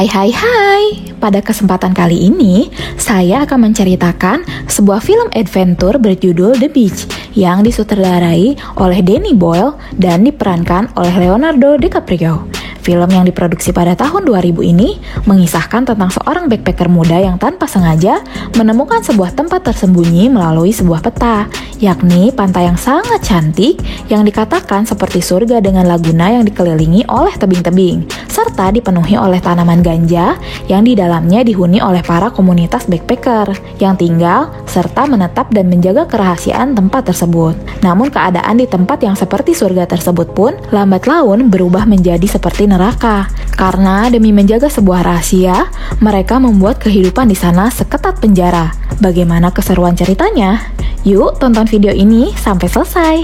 Hai hai hai, pada kesempatan kali ini saya akan menceritakan sebuah film adventure berjudul The Beach yang disutradarai oleh Danny Boyle dan diperankan oleh Leonardo DiCaprio. Film yang diproduksi pada tahun 2000 ini mengisahkan tentang seorang backpacker muda yang tanpa sengaja menemukan sebuah tempat tersembunyi melalui sebuah peta, yakni pantai yang sangat cantik yang dikatakan seperti surga dengan laguna yang dikelilingi oleh tebing-tebing, serta dipenuhi oleh tanaman ganja yang di dalamnya dihuni oleh para komunitas backpacker yang tinggal serta menetap dan menjaga kerahasiaan tempat tersebut. Namun keadaan di tempat yang seperti surga tersebut pun lambat laun berubah menjadi seperti neraka. Karena demi menjaga sebuah rahasia, mereka membuat kehidupan di sana seketat penjara. Bagaimana keseruan ceritanya? Yuk tonton video ini sampai selesai.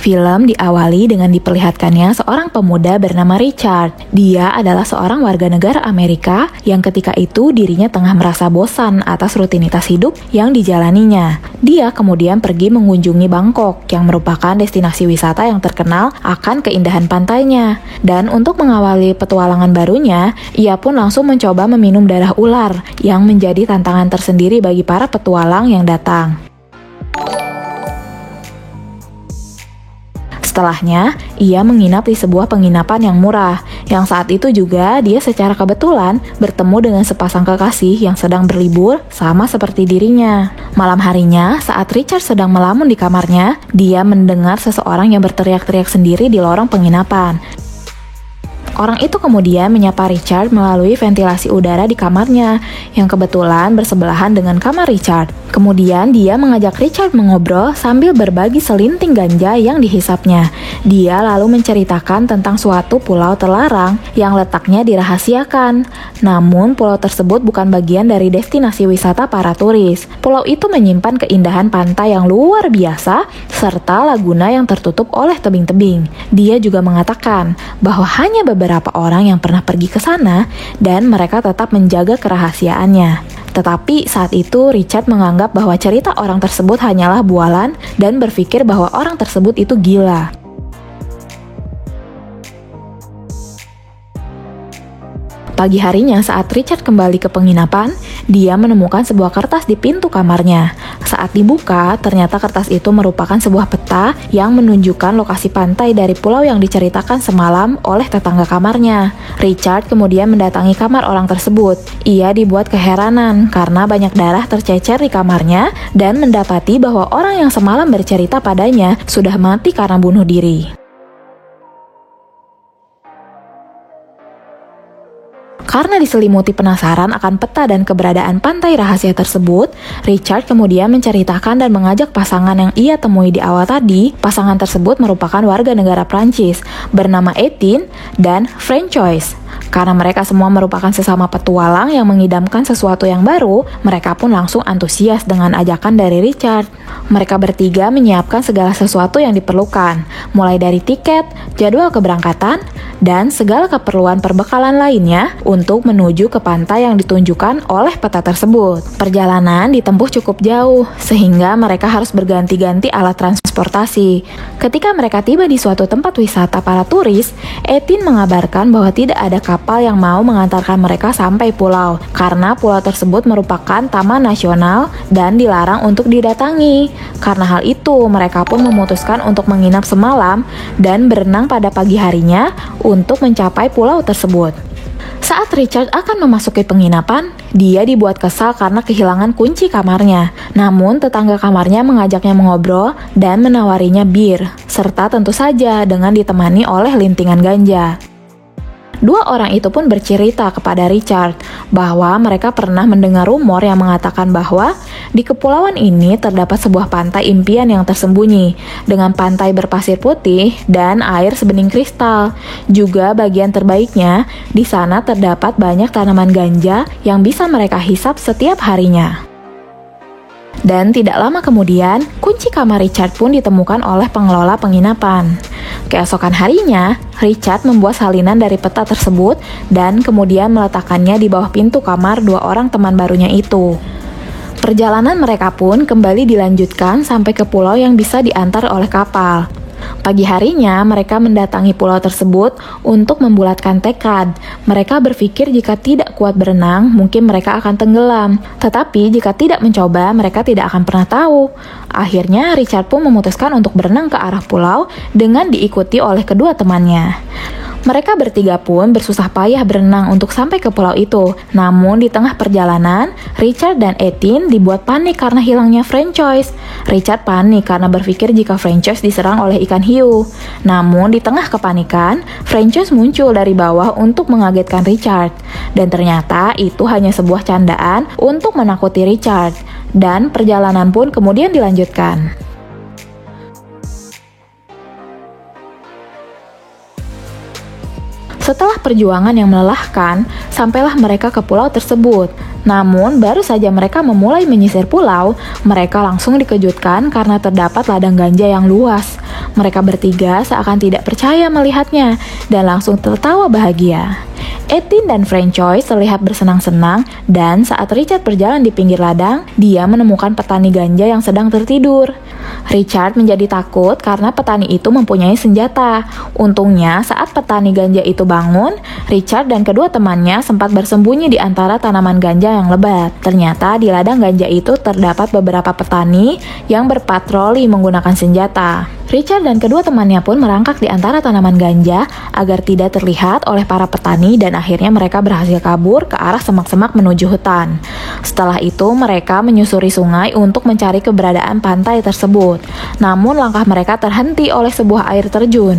Film diawali dengan diperlihatkannya seorang pemuda bernama Richard. Dia adalah seorang warga negara Amerika yang ketika itu dirinya tengah merasa bosan atas rutinitas hidup yang dijalaninya. Dia kemudian pergi mengunjungi Bangkok yang merupakan destinasi wisata yang terkenal akan keindahan pantainya. Dan untuk mengawali petualangan barunya, ia pun langsung mencoba meminum darah ular yang menjadi tantangan tersendiri bagi para petualang yang datang. Setelahnya, ia menginap di sebuah penginapan yang murah, yang saat itu juga dia secara kebetulan bertemu dengan sepasang kekasih yang sedang berlibur sama seperti dirinya. Malam harinya, saat Richard sedang melamun di kamarnya, dia mendengar seseorang yang berteriak-teriak sendiri di lorong penginapan. Orang itu kemudian menyapa Richard melalui ventilasi udara di kamarnya, yang kebetulan bersebelahan dengan kamar Richard. Kemudian dia mengajak Richard mengobrol sambil berbagi selinting ganja yang dihisapnya. Dia lalu menceritakan tentang suatu pulau terlarang yang letaknya dirahasiakan. Namun pulau tersebut bukan bagian dari destinasi wisata para turis. Pulau itu menyimpan keindahan pantai yang luar biasa serta laguna yang tertutup oleh tebing-tebing. Dia juga mengatakan bahwa hanya beberapa orang yang pernah pergi ke sana dan mereka tetap menjaga kerahasiaannya. Tetapi saat itu Richard menganggap bahwa cerita orang tersebut hanyalah bualan dan berpikir bahwa orang tersebut itu gila. Pagi harinya saat Richard kembali ke penginapan, dia menemukan sebuah kertas di pintu kamarnya. Saat dibuka, ternyata kertas itu merupakan sebuah peta yang menunjukkan lokasi pantai dari pulau yang diceritakan semalam oleh tetangga kamarnya. Richard kemudian mendatangi kamar orang tersebut. Ia dibuat keheranan karena banyak darah tercecer di kamarnya dan mendapati bahwa orang yang semalam bercerita padanya sudah mati karena bunuh diri. Karena diselimuti penasaran akan peta dan keberadaan pantai rahasia tersebut, Richard kemudian menceritakan dan mengajak pasangan yang ia temui di awal tadi. Pasangan tersebut merupakan warga negara Prancis bernama Etienne dan Francois. Karena mereka semua merupakan sesama petualang yang mengidamkan sesuatu yang baru, mereka pun langsung antusias dengan ajakan dari Richard. Mereka bertiga menyiapkan segala sesuatu yang diperlukan, mulai dari tiket, jadwal keberangkatan, dan segala keperluan perbekalan lainnya untuk menuju ke pantai yang ditunjukkan oleh peta tersebut. Perjalanan ditempuh cukup jauh, sehingga mereka harus berganti-ganti alat transportasi. Ketika mereka tiba di suatu tempat wisata para turis, Etienne mengabarkan bahwa tidak ada kapal yang mau mengantarkan mereka sampai pulau, karena pulau tersebut merupakan taman nasional dan dilarang untuk didatangi. Karena hal itu, mereka pun memutuskan untuk menginap semalam dan berenang pada pagi harinya untuk mencapai pulau tersebut. Saat Richard akan memasuki penginapan, dia dibuat kesal karena kehilangan kunci kamarnya. Namun tetangga kamarnya mengajaknya mengobrol dan menawarinya bir, serta tentu saja dengan ditemani oleh lintingan ganja. Dua orang itu pun bercerita kepada Richard bahwa mereka pernah mendengar rumor yang mengatakan bahwa di kepulauan ini terdapat sebuah pantai impian yang tersembunyi dengan pantai berpasir putih dan air sebening kristal. Juga bagian terbaiknya, di sana terdapat banyak tanaman ganja yang bisa mereka hisap setiap harinya. Dan tidak lama kemudian, kunci kamar Richard pun ditemukan oleh pengelola penginapan. Keesokan harinya, Richard membuat salinan dari peta tersebut dan kemudian meletakkannya di bawah pintu kamar dua orang teman barunya itu. Perjalanan mereka pun kembali dilanjutkan sampai ke pulau yang bisa diantar oleh kapal. Pagi harinya, mereka mendatangi pulau tersebut untuk membulatkan tekad. Mereka berpikir jika tidak kuat berenang, mungkin mereka akan tenggelam. Tetapi jika tidak mencoba, mereka tidak akan pernah tahu. Akhirnya, Richard pun memutuskan untuk berenang ke arah pulau dengan diikuti oleh kedua temannya. Mereka bertiga pun bersusah payah berenang untuk sampai ke pulau itu. Namun di tengah perjalanan, Richard dan Etienne dibuat panik karena hilangnya Francois. Richard panik karena berpikir jika Francois diserang oleh ikan hiu. Namun di tengah kepanikan, Francois muncul dari bawah untuk mengagetkan Richard. Dan ternyata itu hanya sebuah candaan untuk menakuti Richard. Dan perjalanan pun kemudian dilanjutkan. Setelah perjuangan yang melelahkan, sampailah mereka ke pulau tersebut. Namun, baru saja mereka memulai menyisir pulau, mereka langsung dikejutkan karena terdapat ladang ganja yang luas. Mereka bertiga seakan tidak percaya melihatnya, dan langsung tertawa bahagia. Etienne dan Francois terlihat bersenang-senang, dan saat Richard berjalan di pinggir ladang, dia menemukan petani ganja yang sedang tertidur. Richard menjadi takut karena petani itu mempunyai senjata. Untungnya, saat petani ganja itu bangun, Richard dan kedua temannya sempat bersembunyi di antara tanaman ganja yang lebat. Ternyata di ladang ganja itu terdapat beberapa petani yang berpatroli menggunakan senjata. Richard dan kedua temannya pun merangkak di antara tanaman ganja agar tidak terlihat oleh para petani dan akhirnya mereka berhasil kabur ke arah semak-semak menuju hutan. Setelah itu mereka menyusuri sungai untuk mencari keberadaan pantai tersebut. Namun langkah mereka terhenti oleh sebuah air terjun.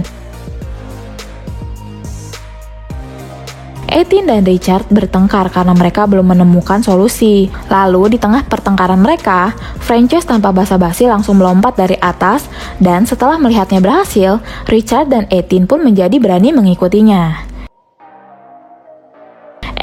Etienne dan Richard bertengkar karena mereka belum menemukan solusi. Lalu di tengah pertengkaran mereka, Francois tanpa basa-basi langsung melompat dari atas dan setelah melihatnya berhasil, Richard dan Etienne pun menjadi berani mengikutinya.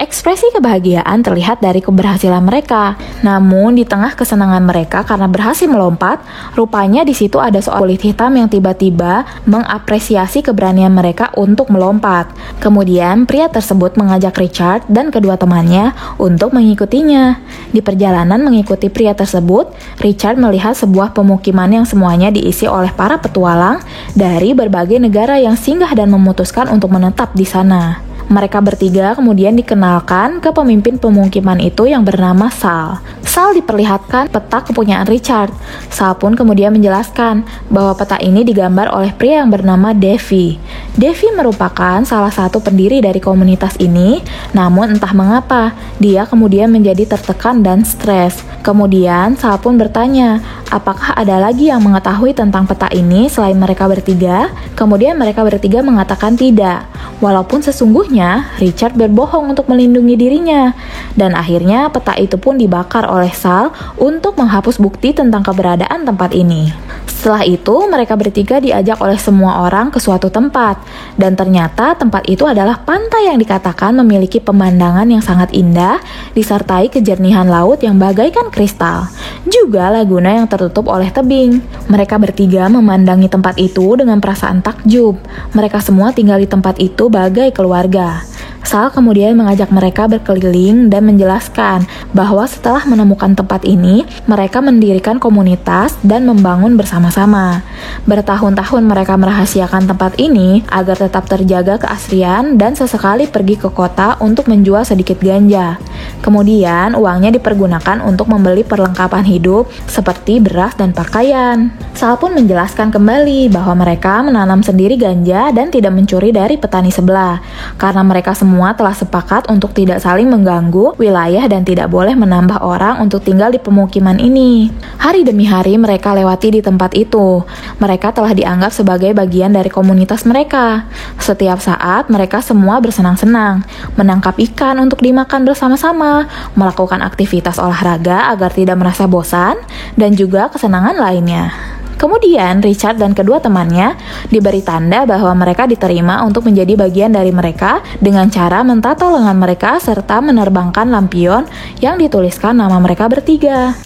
Ekspresi kebahagiaan terlihat dari keberhasilan mereka. Namun di tengah kesenangan mereka karena berhasil melompat, rupanya di situ ada seorang kulit hitam yang tiba-tiba mengapresiasi keberanian mereka untuk melompat. Kemudian pria tersebut mengajak Richard dan kedua temannya untuk mengikutinya. Di perjalanan mengikuti pria tersebut, Richard melihat sebuah pemukiman yang semuanya diisi oleh para petualang dari berbagai negara yang singgah dan memutuskan untuk menetap di sana. Mereka bertiga kemudian dikenalkan ke pemimpin pemukiman itu yang bernama Sal. Sal diperlihatkan peta kepunyaan Richard. Sal pun kemudian menjelaskan bahwa peta ini digambar oleh pria yang bernama Davy. Davy merupakan salah satu pendiri dari komunitas ini, namun entah mengapa, dia kemudian menjadi tertekan dan stres. Kemudian Sal pun bertanya, apakah ada lagi yang mengetahui tentang peta ini selain mereka bertiga? Kemudian mereka bertiga mengatakan tidak. Walaupun sesungguhnya Richard berbohong untuk melindungi dirinya. Dan akhirnya peta itu pun dibakar oleh Sal untuk menghapus bukti tentang keberadaan tempat ini. Setelah itu mereka bertiga diajak oleh semua orang ke suatu tempat. Dan ternyata tempat itu adalah pantai yang dikatakan memiliki pemandangan yang sangat indah disertai kejernihan laut yang bagaikan kristal. Juga laguna yang tertutup oleh tebing. Mereka bertiga memandangi tempat itu dengan perasaan takjub. Mereka semua tinggal di tempat itu bagai keluarga. Sal kemudian mengajak mereka berkeliling dan menjelaskan bahwa setelah menemukan tempat ini, mereka mendirikan komunitas dan membangun bersama-sama. Bertahun-tahun mereka merahasiakan tempat ini agar tetap terjaga keaslian dan sesekali pergi ke kota untuk menjual sedikit ganja. Kemudian uangnya dipergunakan untuk membeli perlengkapan hidup seperti beras dan pakaian. Sal pun menjelaskan kembali bahwa mereka menanam sendiri ganja dan tidak mencuri dari petani sebelah, karena mereka semua telah sepakat untuk tidak saling mengganggu wilayah dan tidak boleh menambah orang untuk tinggal di pemukiman ini. Hari demi hari mereka lewati di tempat itu. Mereka telah dianggap sebagai bagian dari komunitas mereka. Setiap saat mereka semua bersenang-senang, menangkap ikan untuk dimakan bersama-sama, melakukan aktivitas olahraga agar tidak merasa bosan, dan juga kesenangan lainnya. Kemudian Richard dan kedua temannya diberi tanda bahwa mereka diterima untuk menjadi bagian dari mereka dengan cara mentato lengan mereka serta menerbangkan lampion yang dituliskan nama mereka bertiga.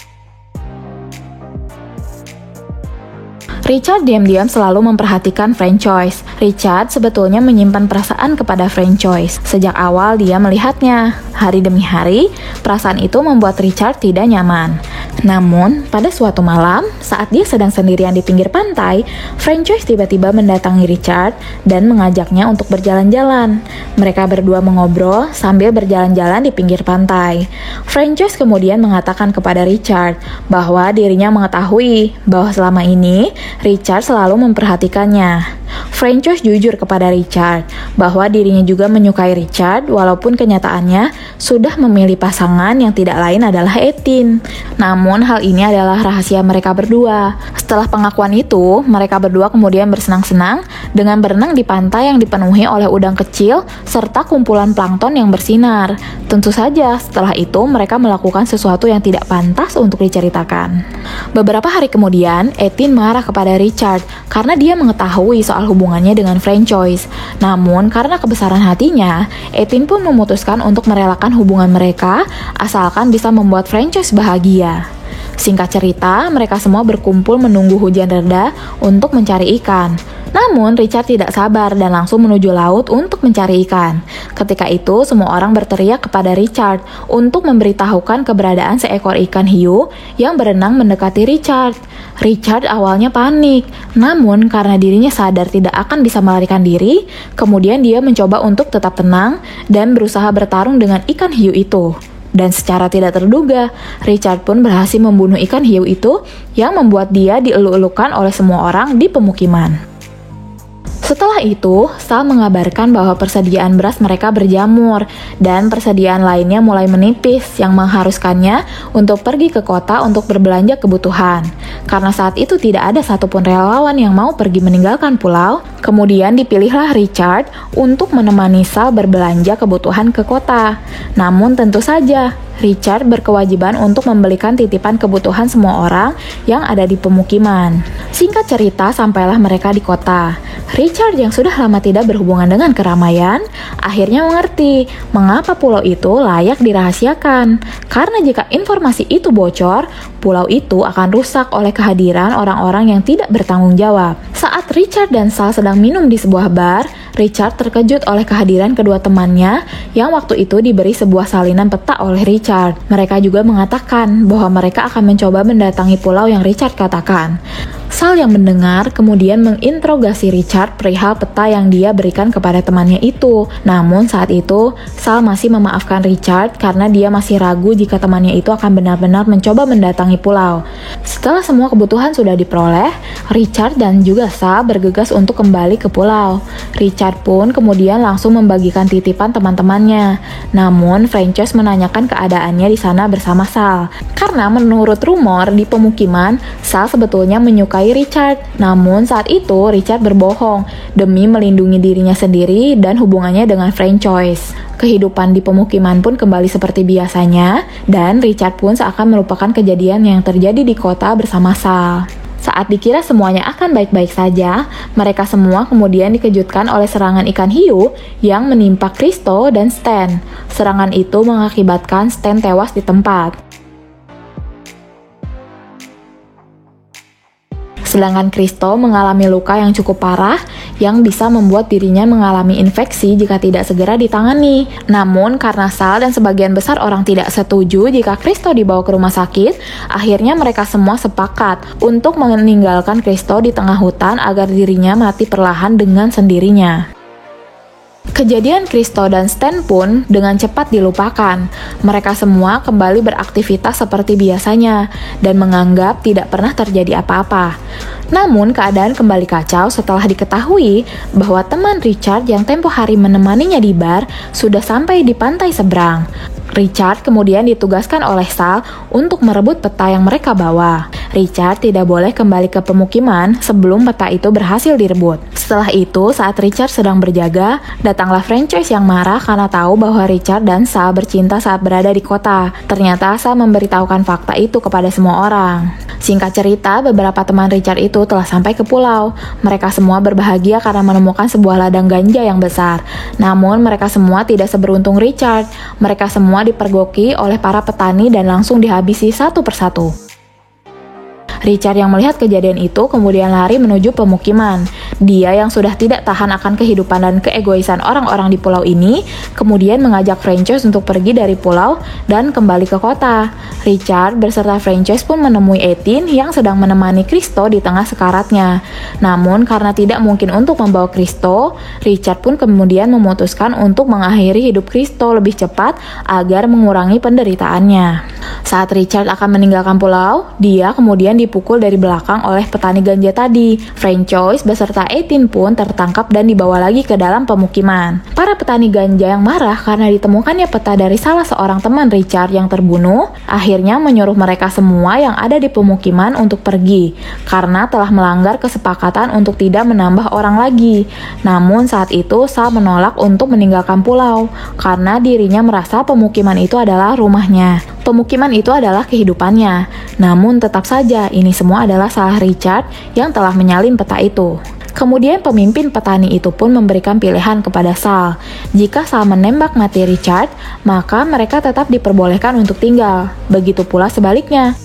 Richard diam-diam selalu memperhatikan Francois. Richard sebetulnya menyimpan perasaan kepada Francois. Sejak awal dia melihatnya. Hari demi hari, perasaan itu membuat Richard tidak nyaman. Namun, pada suatu malam, saat dia sedang sendirian di pinggir pantai, Francois tiba-tiba mendatangi Richard dan mengajaknya untuk berjalan-jalan. Mereka berdua mengobrol sambil berjalan-jalan di pinggir pantai. Francois kemudian mengatakan kepada Richard bahwa dirinya mengetahui bahwa selama ini Richard selalu memperhatikannya. Francois jujur kepada Richard bahwa dirinya juga menyukai Richard walaupun kenyataannya sudah memilih pasangan yang tidak lain adalah Etienne. Namun hal ini adalah rahasia mereka berdua. Setelah pengakuan itu, mereka berdua kemudian bersenang-senang dengan berenang di pantai yang dipenuhi oleh udang kecil serta kumpulan plankton yang bersinar. Tentu saja setelah itu mereka melakukan sesuatu yang tidak pantas untuk diceritakan. Beberapa hari kemudian, Etienne marah kepada Richard karena dia mengetahui soal hubungannya dengan Francois. Namun karena kebesaran hatinya, Etienne pun memutuskan untuk merelakan hubungan mereka asalkan bisa membuat Francois bahagia. Singkat cerita, mereka semua berkumpul menunggu hujan reda untuk mencari ikan. Namun, Richard tidak sabar dan langsung menuju laut untuk mencari ikan. Ketika itu, semua orang berteriak kepada Richard untuk memberitahukan keberadaan seekor ikan hiu yang berenang mendekati Richard. Richard awalnya panik, namun karena dirinya sadar tidak akan bisa melarikan diri, kemudian dia mencoba untuk tetap tenang dan berusaha bertarung dengan ikan hiu itu. Dan secara tidak terduga, Richard pun berhasil membunuh ikan hiu itu yang membuat dia dieluk-elukan oleh semua orang di pemukiman. Setelah itu, Sal mengabarkan bahwa persediaan beras mereka berjamur dan persediaan lainnya mulai menipis yang mengharuskannya untuk pergi ke kota untuk berbelanja kebutuhan. Karena saat itu tidak ada satupun relawan yang mau pergi meninggalkan pulau, kemudian dipilihlah Richard untuk menemani Sal berbelanja kebutuhan ke kota. Namun tentu saja, Richard berkewajiban untuk membelikan titipan kebutuhan semua orang yang ada di pemukiman. Singkat cerita, sampailah mereka di kota. Richard yang sudah lama tidak berhubungan dengan keramaian, akhirnya mengerti mengapa pulau itu layak dirahasiakan. Karena jika informasi itu bocor, pulau itu akan rusak oleh kehadiran orang-orang yang tidak bertanggung jawab. Saat Richard dan Sal sedang minum di sebuah bar, Richard terkejut oleh kehadiran kedua temannya yang waktu itu diberi sebuah salinan peta oleh Richard. Mereka juga mengatakan bahwa mereka akan mencoba mendatangi pulau yang Richard katakan. Sal yang mendengar kemudian menginterogasi Richard perihal peta yang dia berikan kepada temannya itu. Namun saat itu, Sal masih memaafkan Richard karena dia masih ragu jika temannya itu akan benar-benar mencoba mendatangi pulau. Setelah semua kebutuhan sudah diperoleh, Richard dan juga Sal bergegas untuk kembali ke pulau. Richard pun kemudian langsung membagikan titipan teman-temannya. Namun, Francois menanyakan keadaannya di sana bersama Sal. Karena menurut rumor di pemukiman, Sal sebetulnya menyukai Richard. Namun saat itu Richard berbohong demi melindungi dirinya sendiri dan hubungannya dengan Francois. Kehidupan di pemukiman pun kembali seperti biasanya dan Richard pun seakan melupakan kejadian yang terjadi di kota bersama Sal. Saat dikira semuanya akan baik-baik saja, mereka semua kemudian dikejutkan oleh serangan ikan hiu yang menimpa Christo dan Stan. Serangan itu mengakibatkan Stan tewas di tempat. Sedangkan Christo mengalami luka yang cukup parah yang bisa membuat dirinya mengalami infeksi jika tidak segera ditangani. Namun karena Sal dan sebagian besar orang tidak setuju jika Christo dibawa ke rumah sakit, akhirnya mereka semua sepakat untuk meninggalkan Christo di tengah hutan agar dirinya mati perlahan dengan sendirinya. Kejadian Christo dan Stan pun dengan cepat dilupakan. Mereka semua kembali beraktivitas seperti biasanya dan menganggap tidak pernah terjadi apa-apa. Namun keadaan kembali kacau setelah diketahui bahwa teman Richard yang tempo hari menemaninya di bar sudah sampai di pantai seberang. Richard kemudian ditugaskan oleh Sal untuk merebut peta yang mereka bawa. Richard tidak boleh kembali ke pemukiman sebelum peta itu berhasil direbut. Setelah itu, saat Richard sedang berjaga, datanglah Francois yang marah karena tahu bahwa Richard dan Sal bercinta saat berada di kota. Ternyata Sal memberitahukan fakta itu kepada semua orang. Singkat cerita, beberapa teman Richard itu telah sampai ke pulau. Mereka semua berbahagia karena menemukan sebuah ladang ganja yang besar. Namun mereka semua tidak seberuntung Richard. Mereka semua dipergoki oleh para petani dan langsung dihabisi satu persatu. Richard yang melihat kejadian itu kemudian lari menuju pemukiman. Dia yang sudah tidak tahan akan kehidupan dan keegoisan orang-orang di pulau ini, kemudian mengajak Frances untuk pergi dari pulau dan kembali ke kota. Richard beserta Frances pun menemui Eileen yang sedang menemani Christo di tengah sekaratnya. Namun karena tidak mungkin untuk membawa Christo, Richard pun kemudian memutuskan untuk mengakhiri hidup Christo lebih cepat agar mengurangi penderitaannya. Saat Richard akan meninggalkan pulau, dia kemudian dipukul dari belakang oleh petani ganja tadi. Frances beserta Eileen pun tertangkap dan dibawa lagi ke dalam pemukiman. Para petani ganja yang marah karena ditemukannya peta dari salah seorang teman Richard yang terbunuh, akhirnya menyuruh mereka semua yang ada di pemukiman untuk pergi, karena telah melanggar kesepakatan untuk tidak menambah orang lagi. Namun saat itu Sal menolak untuk meninggalkan pulau, karena dirinya merasa pemukiman itu adalah rumahnya. Pemukiman itu adalah kehidupannya. Namun tetap saja ini semua adalah salah Richard yang telah menyalin peta itu. Kemudian pemimpin petani itu pun memberikan pilihan kepada Sal. Jika Sal menembak mati Richard, maka mereka tetap diperbolehkan untuk tinggal. Begitu pula sebaliknya.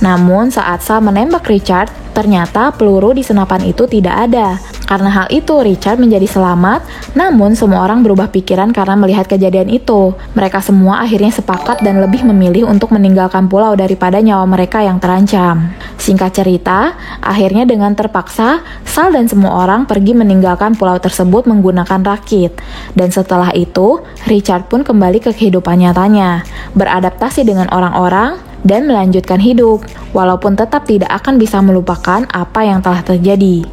Namun saat Sal menembak Richard, ternyata peluru di senapan itu tidak ada. Karena hal itu, Richard menjadi selamat, namun semua orang berubah pikiran karena melihat kejadian itu. Mereka semua akhirnya sepakat dan lebih memilih untuk meninggalkan pulau daripada nyawa mereka yang terancam. Singkat cerita, akhirnya dengan terpaksa, Sal dan semua orang pergi meninggalkan pulau tersebut menggunakan rakit. Dan setelah itu, Richard pun kembali ke kehidupan nyatanya, beradaptasi dengan orang-orang, dan melanjutkan hidup, walaupun tetap tidak akan bisa melupakan apa yang telah terjadi.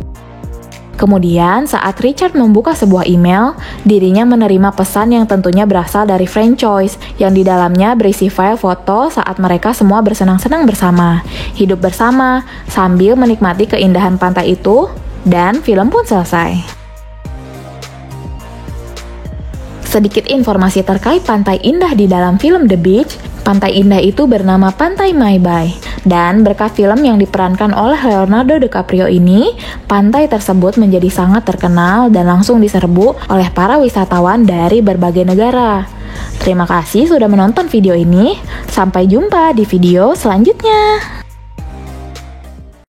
Kemudian, saat Richard membuka sebuah email, dirinya menerima pesan yang tentunya berasal dari Frances, yang di dalamnya berisi file foto saat mereka semua bersenang-senang bersama, hidup bersama, sambil menikmati keindahan pantai itu, dan film pun selesai. Sedikit informasi terkait pantai indah di dalam film The Beach. Pantai indah itu bernama Pantai Maibay. Dan berkat film yang diperankan oleh Leonardo DiCaprio ini, pantai tersebut menjadi sangat terkenal dan langsung diserbu oleh para wisatawan dari berbagai negara. Terima kasih sudah menonton video ini. Sampai jumpa di video selanjutnya.